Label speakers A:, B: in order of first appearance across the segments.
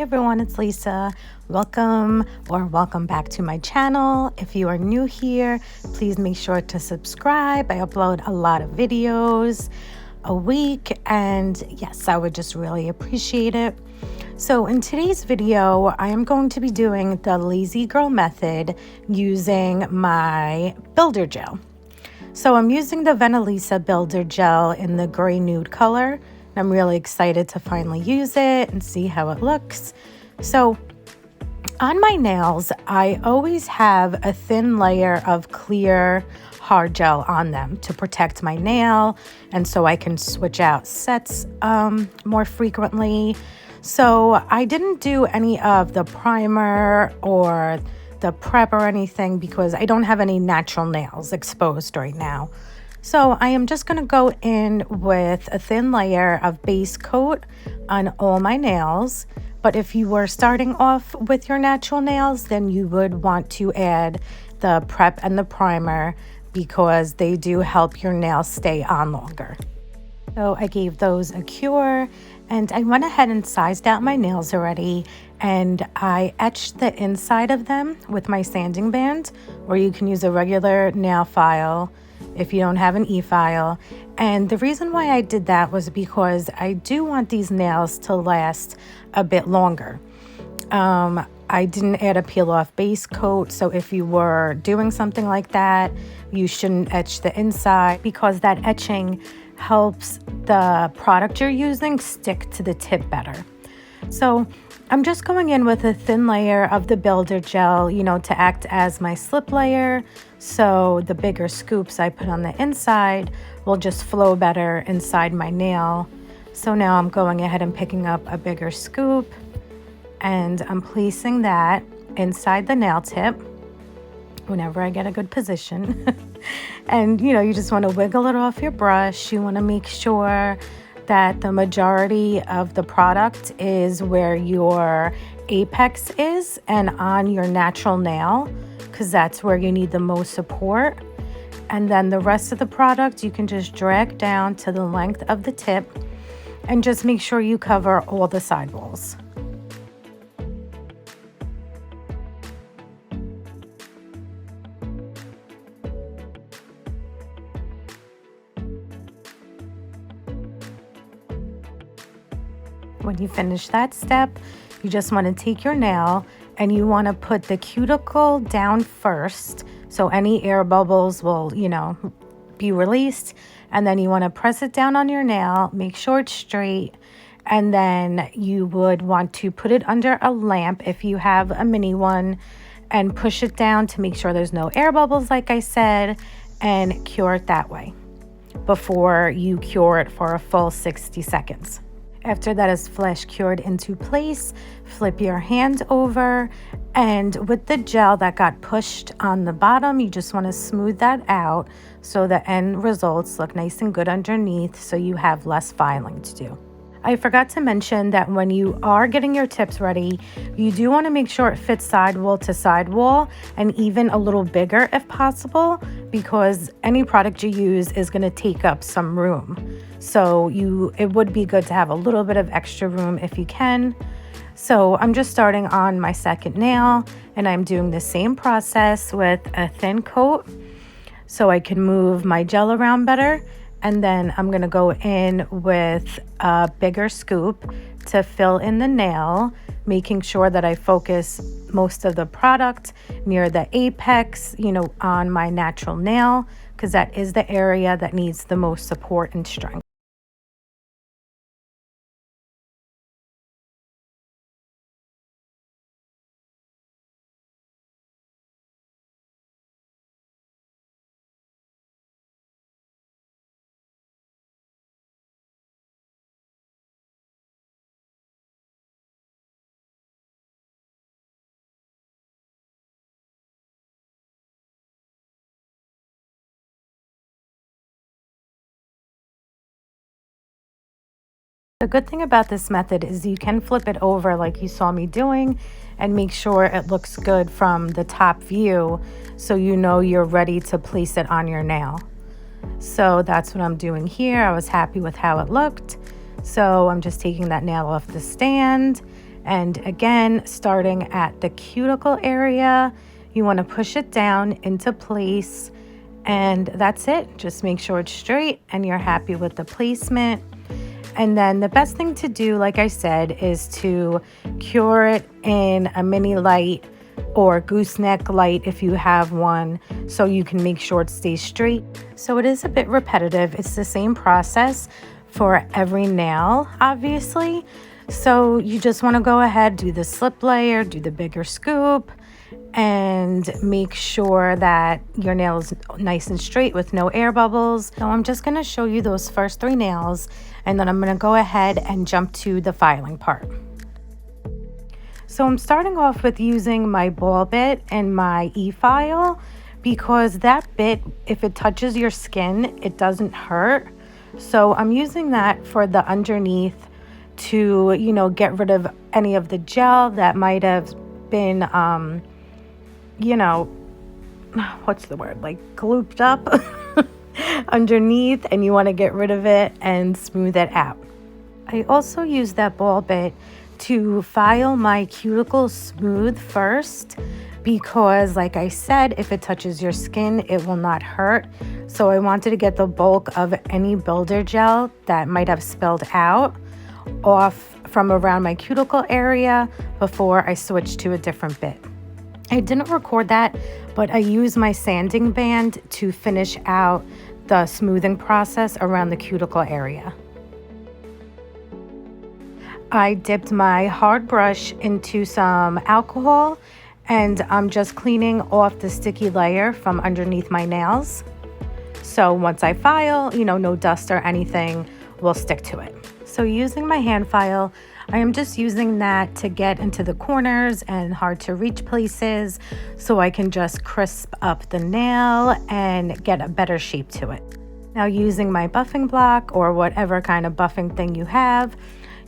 A: everyone, it's Lisa. Welcome back to my channel. If you are new here, please make sure to subscribe. I upload a lot of videos a week, and yes, I would just really appreciate it. So in today's video, I am going to be doing the lazy girl method using my builder gel. So I'm using the Venalisa builder gel in the gray nude color. I'm really excited to finally use it and see how it looks. So on my nails, I always have a thin layer of clear hard gel on them to protect my nail, and so I can switch out sets more frequently. So I didn't do any of the primer or the prep or anything because I don't have any natural nails exposed right now. So I am just going to go in with a thin layer of base coat on all my nails. But if you were starting off with your natural nails, then you would want to add the prep and the primer because they do help your nails stay on longer. So I gave those a cure, and I went ahead and sized out my nails already, and I etched the inside of them with my sanding band, or you can use a regular nail file if you don't have an e-file. And the reason why I did that was because I do want these nails to last a bit longer. I didn't add a peel off base coat, so if you were doing something like that, you shouldn't etch the inside because that etching helps the product you're using stick to the tip better. So I'm just going in with a thin layer of the builder gel, to act as my slip layer. So the bigger scoops I put on the inside will just flow better inside my nail. So now I'm going ahead and picking up a bigger scoop, and I'm placing that inside the nail tip whenever I get a good position. And you just want to wiggle it off your brush. You want to make sure that the majority of the product is where your apex is and on your natural nail, because that's where you need the most support. And then the rest of the product you can just drag down to the length of the tip and just make sure you cover all the sidewalls. When you finish that step, you just want to take your nail and you want to put the cuticle down first, so any air bubbles will, be released. And then you want to press it down on your nail, make sure it's straight, and then you would want to put it under a lamp if you have a mini one and push it down to make sure there's no air bubbles, like I said, and cure it that way before you cure it for a full 60 seconds. After that is flash cured into place, flip your hand over, and with the gel that got pushed on the bottom, you just want to smooth that out so the end results look nice and good underneath, so you have less filing to do. I forgot to mention that when you are getting your tips ready, you do want to make sure it fits sidewall to sidewall and even a little bigger if possible, because any product you use is going to take up some room. So it would be good to have a little bit of extra room if you can. So I'm just starting on my second nail, and I'm doing the same process with a thin coat so I can move my gel around better. And then I'm going to go in with a bigger scoop to fill in the nail, making sure that I focus most of the product near the apex, on my natural nail, because that is the area that needs the most support and strength. The good thing about this method is you can flip it over like you saw me doing and make sure it looks good from the top view, so you're ready to place it on your nail. So that's what I'm doing here. I was happy with how it looked. So I'm just taking that nail off the stand And again, starting at the cuticle area, you want to push it down into place, and that's it. Just make sure it's straight and you're happy with the placement. And then the best thing to do, like I said, is to cure it in a mini light or gooseneck light if you have one, so you can make sure it stays straight. So it is a bit repetitive. It's the same process for every nail, obviously. So you just want to go ahead, do the slip layer, do the bigger scoop, and make sure that your nail is nice and straight with no air bubbles. So I'm just going to show you those first 3 nails, and then I'm going to go ahead and jump to the filing part. So I'm starting off with using my ball bit and my e-file, because that bit, if it touches your skin, it doesn't hurt. So I'm using that for the underneath to, you know, get rid of any of the gel that might have been, you know, what's the word, like glooped up underneath, and you want to get rid of it and smooth it out. I also use that ball bit to file my cuticle smooth first, because like I said, if it touches your skin, it will not hurt. So I wanted to get the bulk of any builder gel that might have spilled out off from around my cuticle area before I switched to a different bit. I didn't record that, but I used my sanding band to finish out the smoothing process around the cuticle area. I dipped my hard brush into some alcohol, and I'm just cleaning off the sticky layer from underneath my nails. So once I file, you know, no dust or anything will stick to it. So using my hand file, I am just using that to get into the corners and hard to reach places, so I can just crisp up the nail and get a better shape to it. Now using my buffing block or whatever kind of buffing thing you have,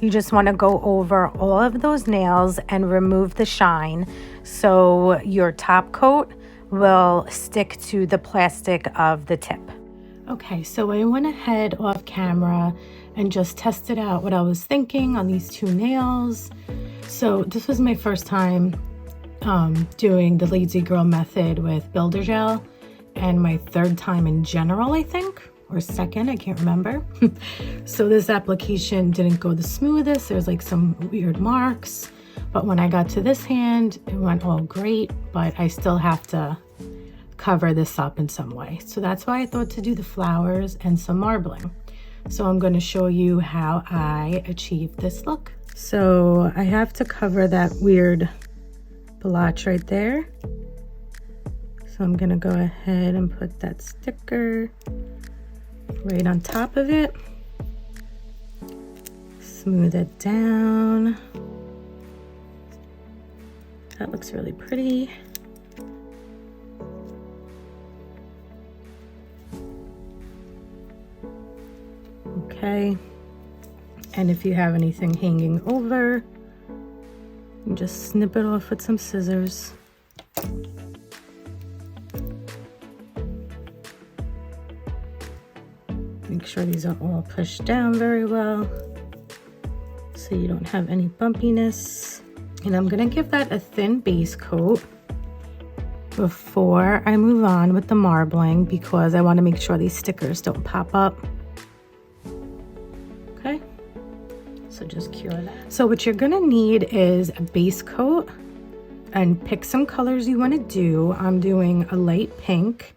A: you just want to go over all of those nails and remove the shine, so your top coat will stick to the plastic of the tip. Okay, so I went ahead off camera and just tested out what I was thinking on these 2 nails. So this was my first time doing the Lazy Girl method with builder gel, and my 3rd time in general, I think, or 2nd, I can't remember. So this application didn't go the smoothest. There's like some weird marks, but when I got to this hand, it went all great, but I still have to cover this up in some way. So that's why I thought to do the flowers and some marbling. So I'm going to show you how I achieved this look. So I have to cover that weird blotch right there. So I'm going to go ahead and put that sticker right on top of it. Smooth it down. That looks really pretty. Okay, and if you have anything hanging over, you just snip it off with some scissors. Make sure these are all pushed down very well so you don't have any bumpiness. And I'm gonna give that a thin base coat before I move on with the marbling, because I want to make sure these stickers don't pop up. Okay, so just cure that. So what you're gonna need is a base coat, and pick some colors you want to do. I'm doing a light pink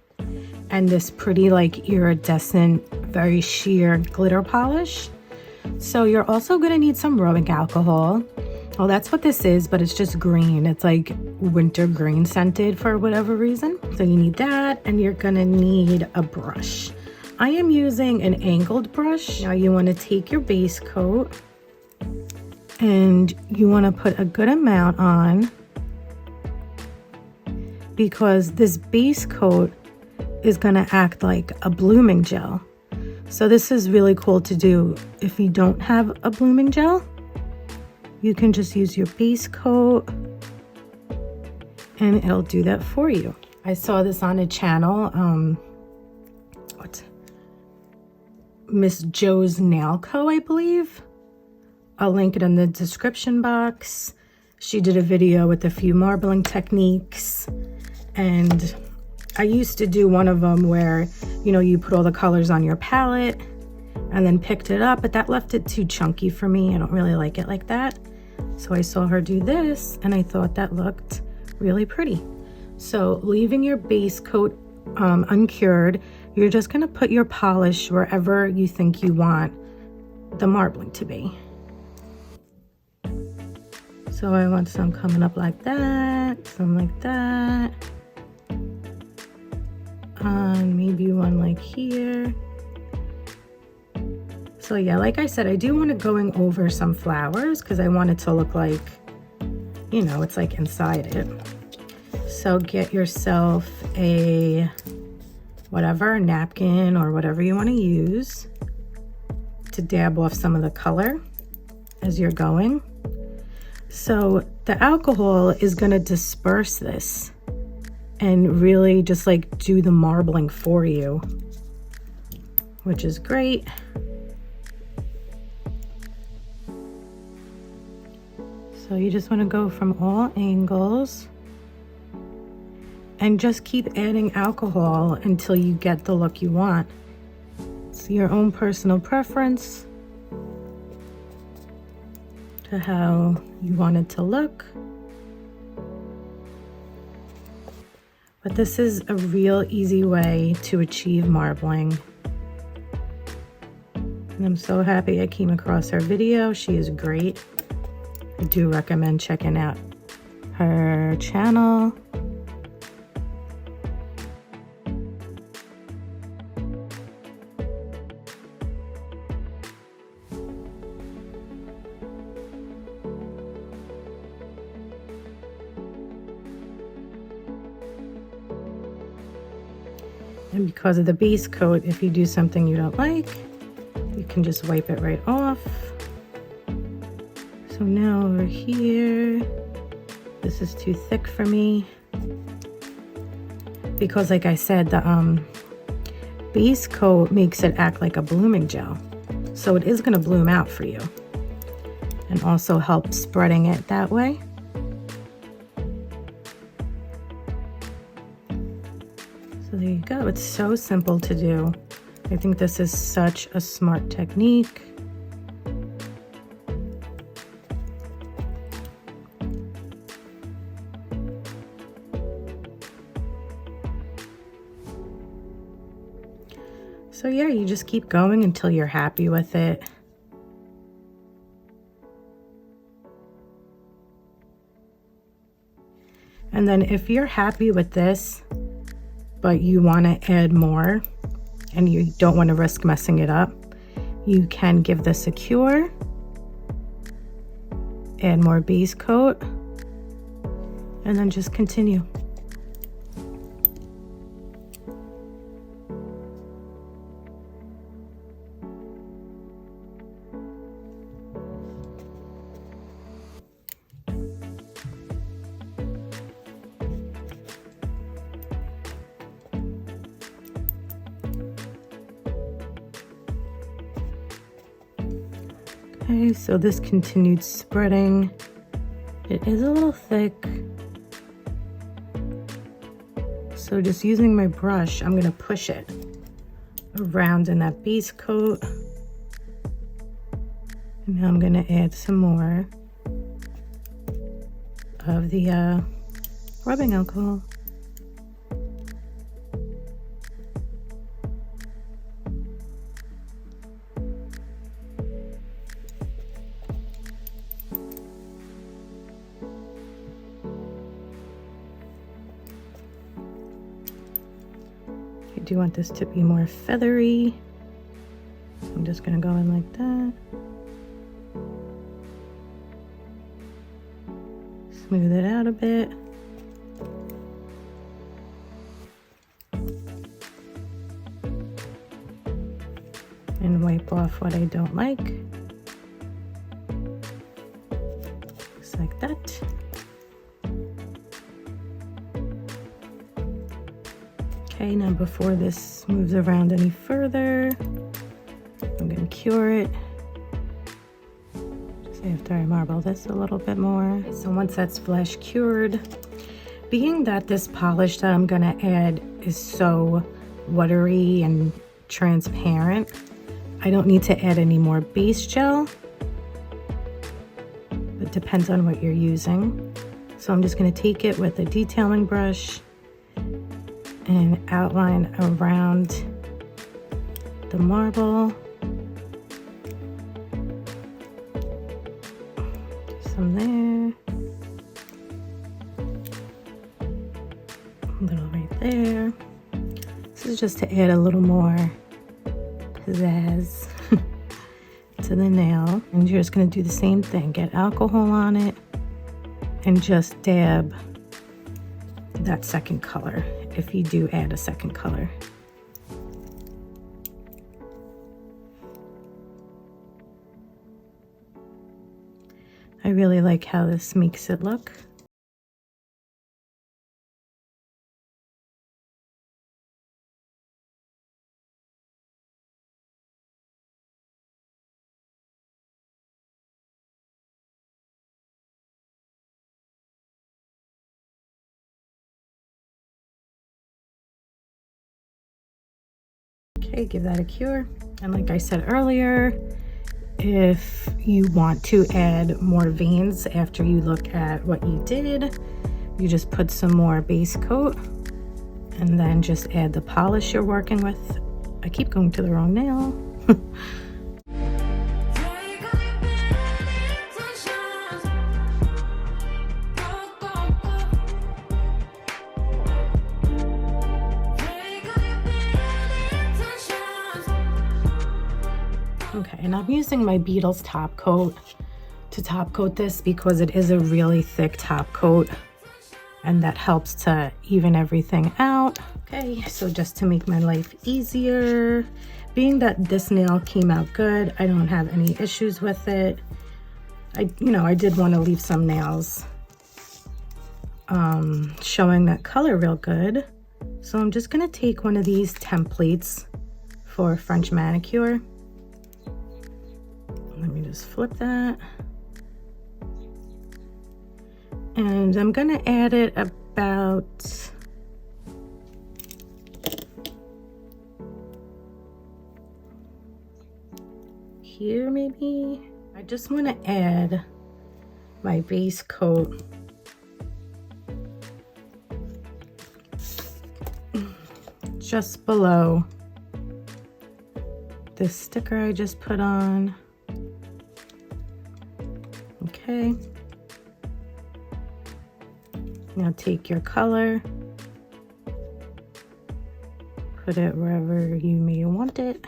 A: and this pretty like iridescent, very sheer glitter polish. So you're also gonna need some rubbing alcohol. Well, that's what this is, but it's just green. It's like winter green scented for whatever reason. So you need that, and you're gonna need a brush. I am using an angled brush. Now you wanna take your base coat and you wanna put a good amount on, because this base coat is gonna act like a blooming gel. So this is really cool to do if you don't have a blooming gel. You can just use your base coat and it'll do that for you. I saw this on a channel, what's Miss Joe's Nail Co, I believe, I'll link it in the description box. She did a video with a few marbling techniques, and I used to do one of them where, you know, you put all the colors on your palette and then picked it up, but that left it too chunky for me. I don't really like it like that. So I saw her do this and I thought that looked really pretty. So leaving your base coat uncured, you're just gonna put your polish wherever you think you want the marbling to be. So I want some coming up like that, some like that. Maybe one like here. So yeah, like I said, I do want to going over some flowers because I want it to look like, you know, it's like inside it. So get yourself a whatever, napkin or whatever you want to use to dab off some of the color as you're going. So the alcohol is going to disperse this and really just like do the marbling for you, which is great. So you just want to go from all angles and just keep adding alcohol until you get the look you want. It's your own personal preference to how you want it to look. But this is a real easy way to achieve marbling. And I'm so happy I came across her video. She is great. I do recommend checking out her channel. And because of the base coat, if you do something you don't like, you can just wipe it right off. So now over here, this is too thick for me. Because like I said, the base coat makes it act like a blooming gel. So it is gonna bloom out for you. And also help spreading it that way. So there you go, it's so simple to do. I think this is such a smart technique. So yeah, you just keep going until you're happy with it. And then if you're happy with this, but you want to add more and you don't want to risk messing it up, you can give this a cure, add more base coat, and then just continue. Okay, so this continued spreading. It is a little thick. So just using my brush, I'm gonna push it around in that base coat. And now I'm gonna add some more of the rubbing alcohol. I do want this to be more feathery. So I'm just gonna go in like that. Smooth it out a bit. And wipe off what I don't like. Just like that. Okay, now before this moves around any further, I'm gonna cure it. So after I marble this a little bit more. So once that's flash cured, being that this polish that I'm gonna add is so watery and transparent, I don't need to add any more base gel. It depends on what you're using. So I'm just gonna take it with a detailing brush and outline around the marble. Do some there. A little right there. This is just to add a little more pizzazz to the nail. And you're just gonna do the same thing. Get alcohol on it and just dab that second color if you do add a second color. I really like how this makes it look. Okay, give that a cure. And like I said earlier, if you want to add more veins after you look at what you did, you just put some more base coat and then just add the polish you're working with. I keep going to the wrong nail. Okay, and I'm using my Beetles top coat to top coat this because it is a really thick top coat and that helps to even everything out. Okay, so just to make my life easier, being that this nail came out good, I don't have any issues with it. I did want to leave some nails showing that color real good. So I'm just gonna take one of these templates for a French manicure. Let me just flip that. And I'm gonna add it about here maybe. I just wanna add my base coat just below this sticker I just put on. Okay. Now take your color, put it wherever you may want it.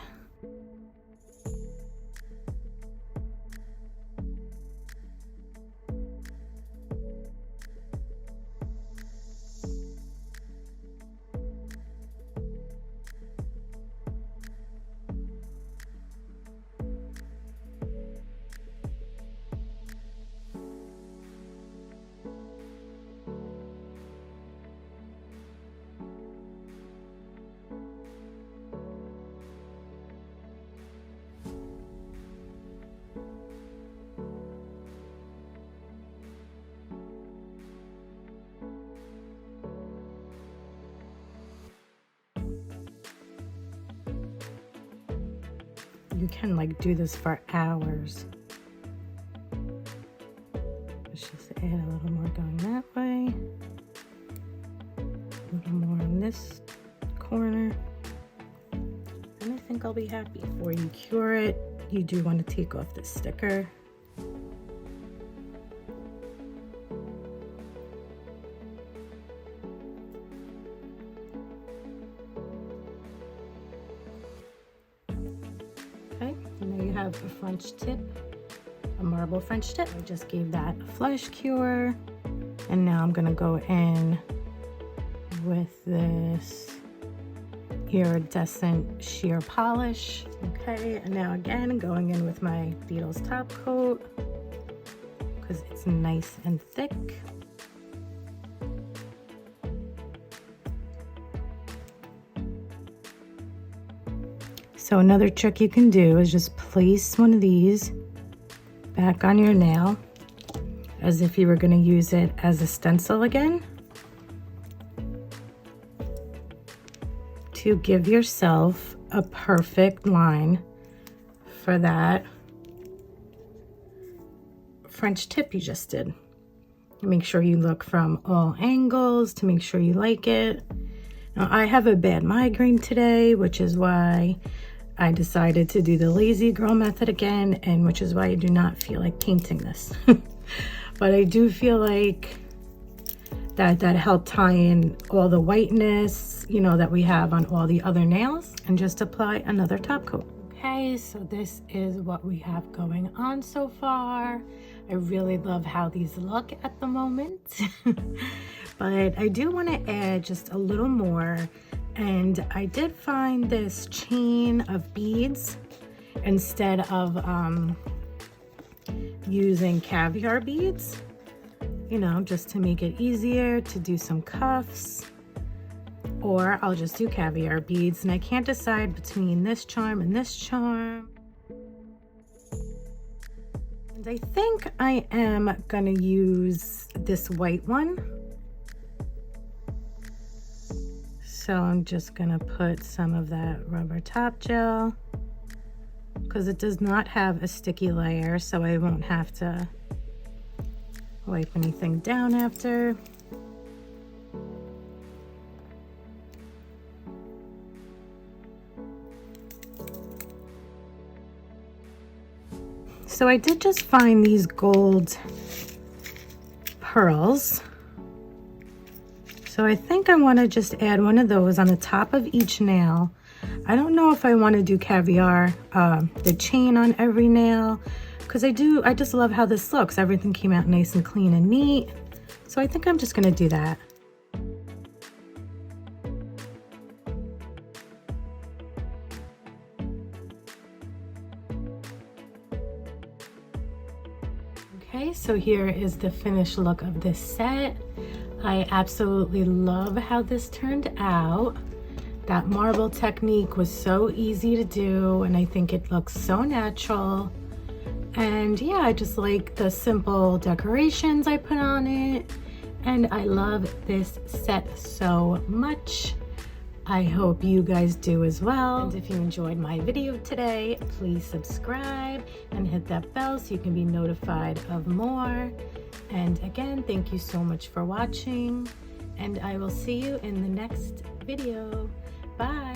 A: You can like do this for hours. Let's just add a little more going that way. A little more in this corner. And I think I'll be happy. Before you cure it, you do want to take off the sticker. Okay, now you have a French tip, a marble French tip. I just gave that a flash cure. And now I'm gonna go in with this iridescent sheer polish. Okay, and now again, going in with my Beetles top coat because it's nice and thick. So another trick you can do is just place one of these back on your nail as if you were going to use it as a stencil again, to give yourself a perfect line for that French tip you just did. Make sure you look from all angles to make sure you like it. Now, I have a bad migraine today, which is why I decided to do the lazy girl method again, and which is why I do not feel like painting this. But I do feel like that helped tie in all the whiteness, you know, that we have on all the other nails, and just apply another top coat. Okay, so this is what we have going on so far. I really love how these look at the moment. But I do want to add just a little more, and I did find this chain of beads instead of using caviar beads, you know, just to make it easier to do some cuffs, or I'll just do caviar beads, and I can't decide between this charm and this charm. And I think I am gonna use this white one. So I'm just gonna put some of that rubber top gel, because it does not have a sticky layer, so I won't have to wipe anything down after. So I did just find these gold pearls. So I think I want to just add one of those on the top of each nail. I don't know if I want to do caviar, the chain on every nail, because I just love how this looks. Everything came out nice and clean and neat. So I think I'm just going to do that. Okay, so here is the finished look of this set. I absolutely love how this turned out. That marble technique was so easy to do, and I think it looks so natural. And yeah, I just like the simple decorations I put on it, and I love this set so much. I hope you guys do as well. And if you enjoyed my video today, please subscribe and hit that bell so you can be notified of more. And again, thank you so much for watching, and I will see you in the next video. Bye.